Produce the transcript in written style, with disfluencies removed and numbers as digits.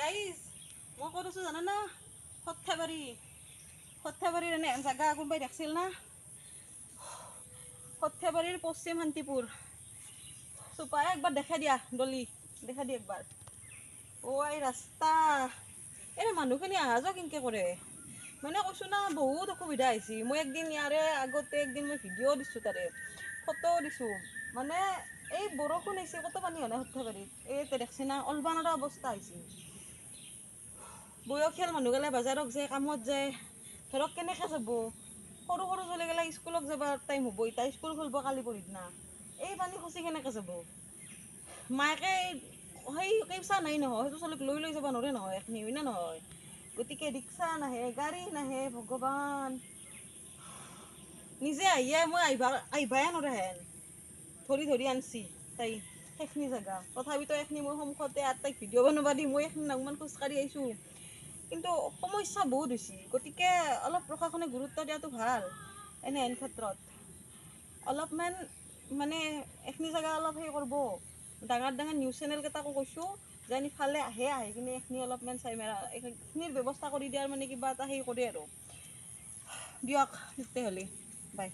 guys মই ক'ত আছোঁ জানা না সৰ্থেবাৰীৰ এনে জেগা কোনোবাই দেখিছিল না সৰ্থেবাৰীৰ পশ্চিম শান্তিপুৰ চুপাই একবাৰ দেখাই দিয়া ডলি দেখাই দিয়া একবাৰ এই ৰাস্তা এনে মানুহখিনি অহা যোৱা কেনেকৈ কৰে মানে কৈছোঁ না বহুত অসুবিধা হৈছে মই একদিন ইয়াৰে আগতে একদিন মই ভিডিঅ' দিছোঁ তাৰে ফটো দিছোঁ মানে এই বৰষুণ হৈছে কত পানী হয় না সৰ্থেবাৰীত এই দেখছি না অলবানৰা অৱস্থা হৈছে বয়সীয়াল মানুহগিলা বজাৰত যায় কামত যায় ধৰক কেনেকৈ যাব সৰু সৰু ছোৱালীগিলা স্কুলত যাব টাইম হ'ব এতিয়া স্কুল খুলিব কালি পৰহিদিনা এই পানী খচি কেনেকৈ যাব মাকে সেই কেঁচা নাই নহয় সেইটো ছোৱালীক লৈ যাব নোৱাৰে নহয় এখিনি হয় না নহয় গতিকে ৰিক্সা নাহে গাড়ী নাহে ভগৱান নিজে আহিয়ে মই আহিবাই নোৱাৰেহেন ধৰি আনছি তাই সেইখিনি জেগা তথাপিতো এইখিনি মই সন্মুখতে আৰু তাইক ভিডিঅ' বনাব দি মই এইখিনি অকণমান খোজকাঢ়ি আহিছোঁ কিন্তু সমস্যা বহুত হৈছে গতিকে অলপ প্ৰশাসনে গুৰুত্ব দিয়াটো ভাল এনেহেন ক্ষেত্ৰত অলপমান মানে এইখিনি জেগা অলপ সেই কৰিব ডাঙৰ নিউজ চেনেলকেইটাকো কৈছোঁ যেন ইফালে আহি কিনে এইখিনি অলপমান চাই মেলা এইখিনিৰ ব্যৱস্থা কৰি দিয়াৰ মানে কিবা এটা সেই কৰে আৰু দিয়ক তেতিয়াহ'লে বাই